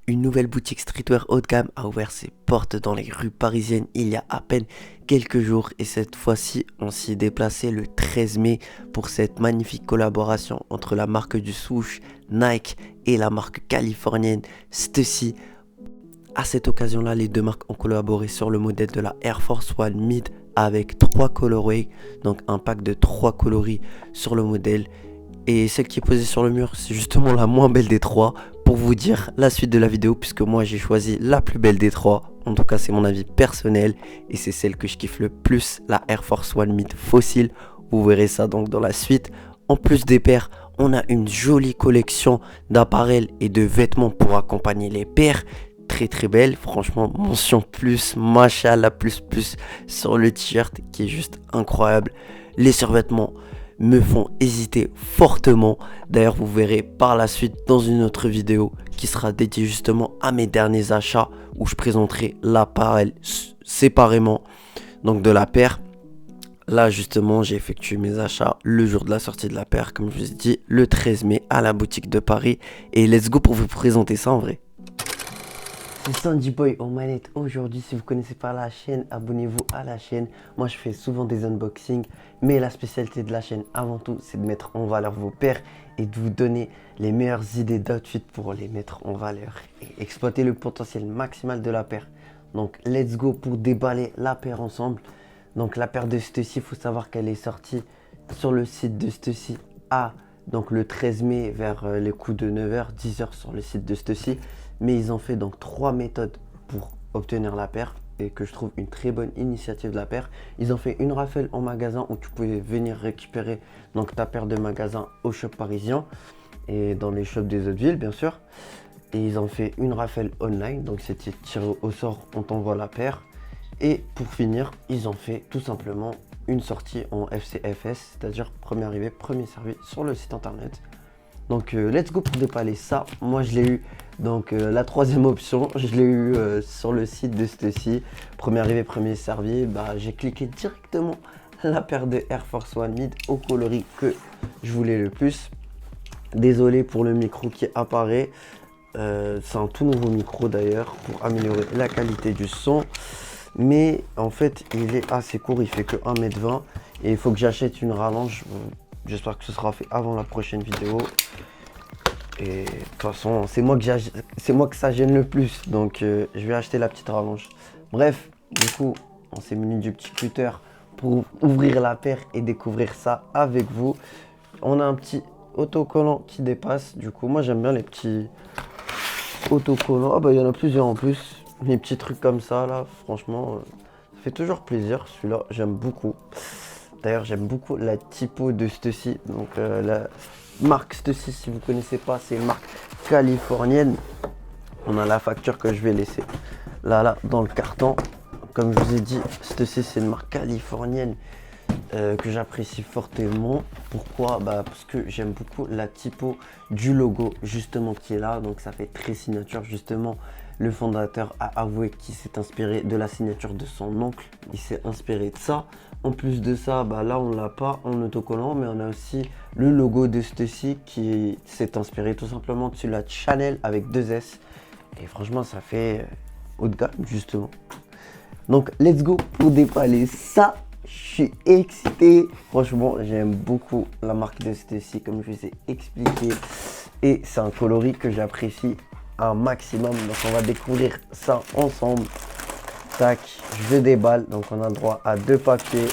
Une nouvelle boutique streetwear haut de gamme a ouvert ses portes dans les rues parisiennes il y a à peine quelques jours et cette fois-ci on s'y est déplacé le 13 mai pour cette magnifique collaboration entre la marque du swoosh Nike et la marque californienne Stussy. À cette occasion-là, les deux marques ont collaboré sur le modèle de la Air Force One Mid avec 3 colorways, donc un pack de 3 coloris sur le modèle. Et celle qui est posée sur le mur, c'est justement la moins belle des trois. Pour vous dire la suite de la vidéo, puisque moi j'ai choisi la plus belle des trois. En tout cas, c'est mon avis personnel. Et c'est celle que je kiffe le plus, la Air Force One Mid Fossil. Vous verrez ça donc dans la suite. En plus des paires, on a une jolie collection d'appareils et de vêtements pour accompagner les paires. Très très belle, franchement, mention plus, machallah plus sur le t-shirt qui est juste incroyable. Les survêtements me font hésiter fortement. D'ailleurs, vous verrez par la suite dans une autre vidéo qui sera dédiée justement à mes derniers achats où je présenterai l'appareil séparément donc de la paire. Là justement, j'ai effectué mes achats le jour de la sortie de la paire, comme je vous ai dit, le 13 mai à la boutique de Paris. Et let's go pour vous présenter ça en vrai. C'est Sandy Boy aux manettes. Aujourd'hui, si vous ne connaissez pas la chaîne, abonnez-vous à la chaîne. Moi, je fais souvent des unboxings, mais la spécialité de la chaîne, avant tout, c'est de mettre en valeur vos paires et de vous donner les meilleures idées d'outfit pour les mettre en valeur et exploiter le potentiel maximal de la paire. Donc, let's go pour déballer la paire ensemble. Donc, la paire de Stussy, il faut savoir qu'elle est sortie sur le site de Stussy donc le 13 mai vers les coups de 9h, 10h sur le site de Stussy. Mais ils ont fait donc 3 méthodes pour obtenir la paire et que je trouve une très bonne initiative de la paire. Ils ont fait une raffle en magasin où tu pouvais venir récupérer donc ta paire de magasin au shop parisien et dans les shops des autres villes bien sûr. Et ils ont fait une raffle online, donc c'était tiré au sort, on t'envoie la paire. Et pour finir, ils ont fait tout simplement une sortie en FCFS, c'est-à-dire premier arrivé, premier servi sur le site internet. Donc let's go pour déballer ça. Moi je l'ai eu, donc la troisième option, je l'ai eu sur le site de Stussy. Premier arrivé, premier servi. J'ai cliqué directement la paire de Air Force One Mid au coloris que je voulais le plus. Désolé pour le micro qui apparaît. C'est un tout nouveau micro d'ailleurs pour améliorer la qualité du son. Mais en fait il est assez court, il fait que 1,20 m et il faut que j'achète une rallonge. J'espère que ce sera fait avant la prochaine vidéo. Et de toute façon, c'est moi que ça gêne le plus. Donc je vais acheter la petite rallonge. Bref, du coup, on s'est muni du petit cutter pour ouvrir la paire et découvrir ça avec vous. On a un petit autocollant qui dépasse. Du coup, moi j'aime bien les petits autocollants. Ah il y en a plusieurs en plus. Les petits trucs comme ça là, franchement, ça fait toujours plaisir. Celui-là, j'aime beaucoup. D'ailleurs, j'aime beaucoup la typo de Stussy. Donc la marque Stussy, si vous ne connaissez pas, c'est une marque californienne. On a la facture que je vais laisser là dans le carton. Comme je vous ai dit, Stussy, c'est une marque californienne que j'apprécie fortement. Pourquoi? Parce que j'aime beaucoup la typo du logo justement qui est là. Donc ça fait très signature justement. Le fondateur a avoué qu'il s'est inspiré de la signature de son oncle. Il s'est inspiré de ça. En plus de ça, là on l'a pas en autocollant, mais on a aussi le logo de Stussy qui s'est inspiré tout simplement de la Chanel avec 2 S. Et franchement, ça fait haut de gamme justement. Donc let's go pour déballer ça. Je suis excité. Franchement, j'aime beaucoup la marque de Stussy comme je vous ai expliqué. Et c'est un coloris que j'apprécie un maximum. Donc on va découvrir ça ensemble. Tac, je déballe. Donc on a le droit à 2 papiers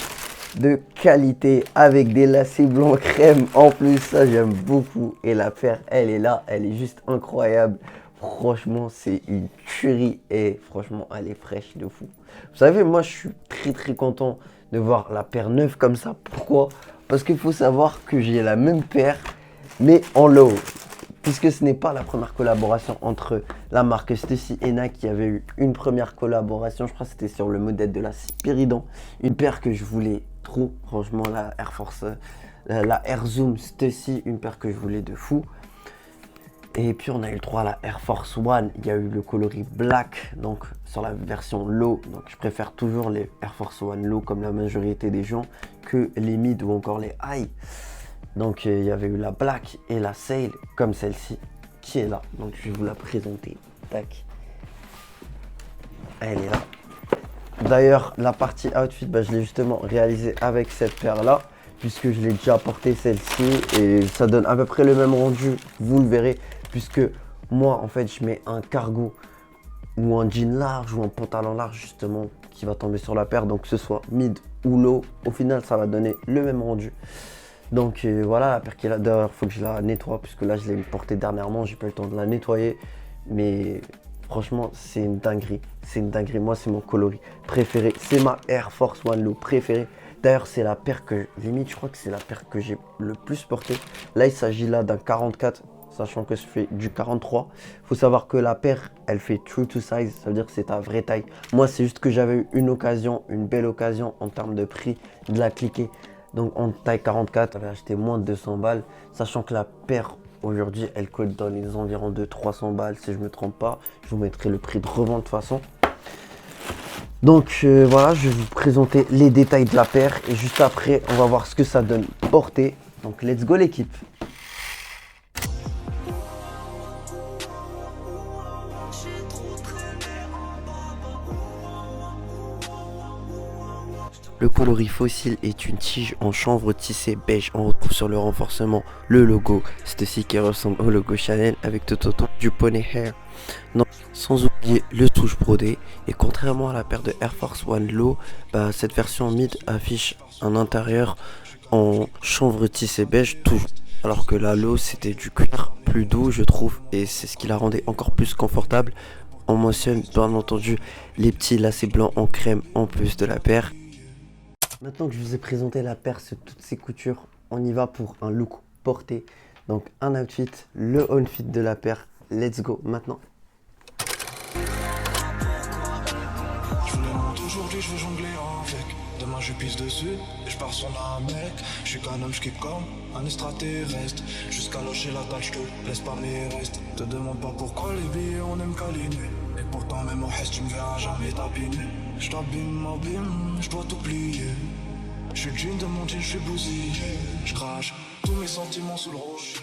de qualité avec des lacets blancs crème. En plus, ça j'aime beaucoup. Et la paire, elle est là, elle est juste incroyable. Franchement, c'est une tuerie et franchement, elle est fraîche de fou. Vous savez, moi je suis très content de voir la paire neuve comme ça. Pourquoi? Parce qu'il faut savoir que j'ai la même paire mais en low. Puisque ce n'est pas la première collaboration entre la marque Stussy et Nike, qui avait eu une première collaboration, je crois que c'était sur le modèle de la Spiridon, une paire que je voulais trop, franchement la Air Force, la Air Zoom Stussy, une paire que je voulais de fou. Et puis on a eu le droit à la Air Force One, il y a eu le coloris black, donc sur la version low, donc je préfère toujours les Air Force One low comme la majorité des gens que les mid ou encore les high. Donc il y avait eu la black et la sail comme celle-ci qui est là. Donc je vais vous la présenter. Tac. Elle est là. D'ailleurs, la partie outfit, je l'ai justement réalisée avec cette paire-là, puisque je l'ai déjà portée celle-ci, et ça donne à peu près le même rendu, vous le verrez, puisque moi, en fait, je mets un cargo ou un jean large ou un pantalon large, justement, qui va tomber sur la paire, donc que ce soit mid ou low, au final, ça va donner le même rendu. Donc voilà, la paire qui est là, d'ailleurs, il faut que je la nettoie, puisque là, je l'ai portée dernièrement, j'ai pas eu le temps de la nettoyer, mais... Franchement, c'est une dinguerie. C'est une dinguerie. Moi, c'est mon coloris préféré. C'est ma Air Force One Low préférée. D'ailleurs, c'est la paire que, limite, je crois que c'est la paire que j'ai le plus portée. Là, il s'agit là d'un 44, sachant que je fais du 43. Il faut savoir que la paire, elle fait true to size. Ça veut dire que c'est ta vraie taille. Moi, c'est juste que j'avais eu une occasion, une belle occasion en termes de prix, de la cliquer. Donc, en taille 44, j'avais acheté moins de 200 balles. Sachant que la paire... Aujourd'hui, elle coûte dans les environs de 300 balles, si je ne me trompe pas. Je vous mettrai le prix de revente de toute façon. Donc voilà, je vais vous présenter les détails de la paire. Et juste après, on va voir ce que ça donne portée. Donc let's go l'équipe. Le coloris fossile est une tige en chanvre tissée beige. On retrouve sur le renforcement le logo, c'est aussi qui ressemble au logo Chanel avec tout autour du pony hair. Non, sans oublier le touche brodé. Et contrairement à la paire de Air Force One Low, cette version mid affiche un intérieur en chanvre tissé beige toujours. Alors que la Low c'était du cuir plus doux je trouve, et c'est ce qui la rendait encore plus confortable. On mentionne bien entendu les petits lacets blancs en crème en plus de la paire. Maintenant que je vous ai présenté la paire sous toutes ses coutures, on y va pour un look porté. Donc un outfit, le outfit de la paire. Let's go maintenant. Aujourd'hui je veux jongler avec. Demain je pisse dessus et je pars sur un mec. Je suis qu'un homme, je kiffe comme un extraterrestre. Jusqu'à lâcher la tâche, je te laisse pas mes restes. Te demande pas pourquoi les billets on aime câliner. Et pourtant même au reste tu me verras jamais tapiner. Je t'abîme, m'abîme, je dois t'oublier. Je suis le jean de mon jean, je suis bousillé. Je crache tous mes sentiments sous le rocher.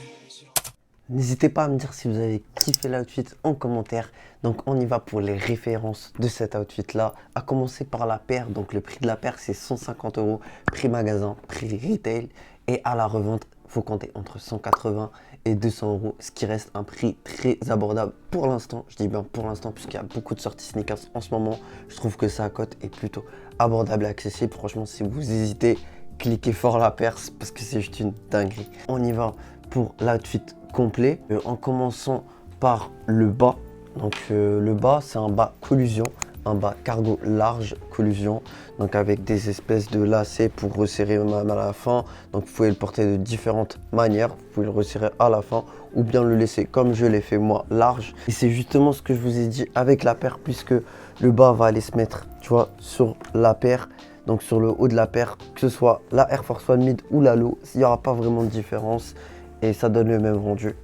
N'hésitez pas à me dire si vous avez kiffé l'outfit en commentaire. Donc on y va pour les références de cet outfit là. À commencer par la paire. Donc le prix de la paire c'est 150 €. Prix magasin, prix retail. Et à la revente, il faut compter entre 180 et 200 €. Ce qui reste un prix très abordable pour l'instant. Je dis bien pour l'instant puisqu'il y a beaucoup de sorties sneakers en ce moment. Je trouve que sa cote est plutôt abordable et accessible. Franchement si vous hésitez, cliquez fort la paire parce que c'est juste une dinguerie. On y va pour l'outfit complet en commençant par le bas. Donc le bas c'est un bas collusion, un bas cargo large collusion, donc avec des espèces de lacets pour resserrer même à la fin. Donc vous pouvez le porter de différentes manières, vous pouvez le resserrer à la fin ou bien le laisser comme je l'ai fait moi large. Et c'est justement ce que je vous ai dit avec la paire, puisque le bas va aller se mettre, tu vois, sur la paire. Donc sur le haut de la paire, que ce soit la Air Force One Mid ou la Low, il n'y aura pas vraiment de différence et ça donne le même rendu.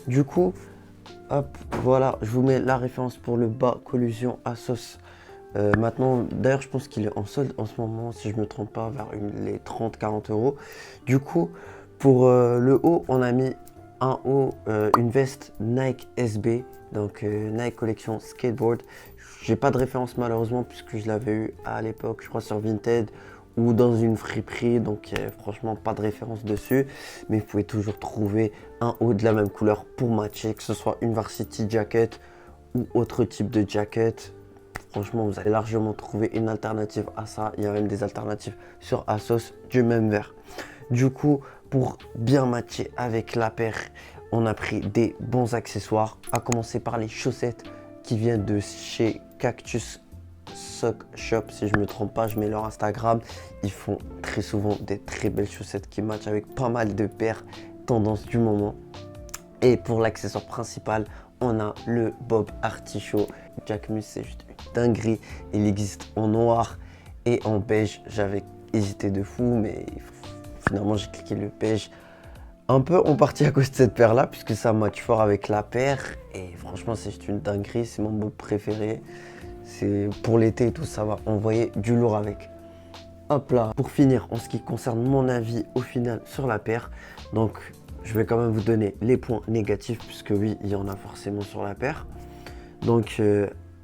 Du coup, hop, voilà, je vous mets la référence pour le bas collusion ASOS. Maintenant, d'ailleurs, je pense qu'il est en solde en ce moment, si je ne me trompe pas, vers les 30-40 €. Du coup, pour le haut, on a mis un haut, une veste Nike SB, donc Nike Collection Skateboard. J'ai pas de référence malheureusement puisque je l'avais eu à l'époque, je crois sur Vinted ou dans une friperie, donc franchement pas de référence dessus, mais vous pouvez toujours trouver un haut de la même couleur pour matcher, que ce soit une varsity jacket ou autre type de jacket. Franchement vous allez largement trouver une alternative à ça. Il y a même des alternatives sur ASOS du même vert. Du coup, pour bien matcher avec la paire, on a pris des bons accessoires, à commencer par les chaussettes qui viennent de chez Cactus Sock Shop, si je ne me trompe pas. Je mets leur Instagram. Ils font très souvent des très belles chaussettes qui matchent avec pas mal de paires tendance du moment. Et pour l'accessoire principal, on a le Bob Artichaut. Jacquemus, c'est juste une dinguerie. Il existe en noir et en beige. J'avais hésité de fou, mais finalement j'ai cliqué le beige. Un peu en partie à cause de cette paire là, puisque ça match fort avec la paire. Et franchement c'est juste une dinguerie, c'est mon Bob préféré. C'est pour l'été et tout, ça va envoyer du lourd avec. Hop là, pour finir, en ce qui concerne mon avis au final sur la paire, donc je vais quand même vous donner les points négatifs, puisque oui, il y en a forcément sur la paire. Donc,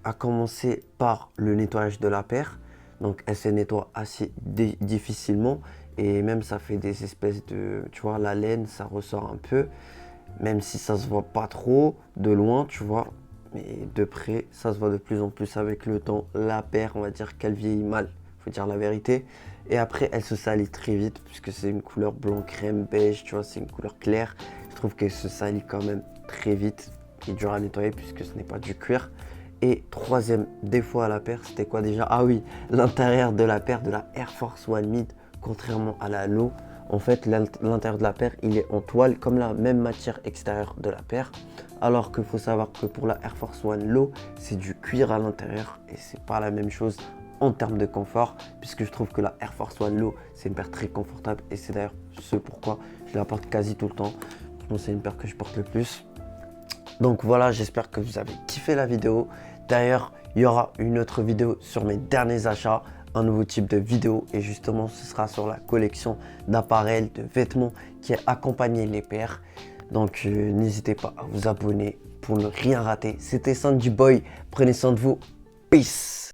à commencer par le nettoyage de la paire. Donc, elle se nettoie assez difficilement et même ça fait des espèces de, tu vois, la laine, ça ressort un peu, même si ça se voit pas trop de loin, tu vois, mais de près, ça se voit de plus en plus avec le temps. La paire, on va dire qu'elle vieillit mal, faut dire la vérité. Et après, elle se salit très vite puisque c'est une couleur blanc crème beige, tu vois, c'est une couleur claire. Je trouve qu'elle se salit quand même très vite et dur à nettoyer puisque ce n'est pas du cuir. Et troisième défaut à la paire, c'était quoi déjà? Ah oui, l'intérieur de la paire de la Air Force One Mid, contrairement à la Low, en fait l'intérieur de la paire il est en toile comme la même matière extérieure de la paire. Alors qu'il faut savoir que pour la Air Force One Low, c'est du cuir à l'intérieur et c'est pas la même chose en termes de confort, puisque je trouve que la Air Force One Low c'est une paire très confortable et c'est d'ailleurs ce pourquoi je la porte quasi tout le temps. C'est une paire que je porte le plus. Donc voilà, j'espère que vous avez kiffé la vidéo. D'ailleurs, il y aura une autre vidéo sur mes derniers achats, un nouveau type de vidéo et justement ce sera sur la collection d'appareils, de vêtements qui a accompagné les paires. Donc n'hésitez pas à vous abonner pour ne rien rater. C'était Sandy Boy, prenez soin de vous, peace.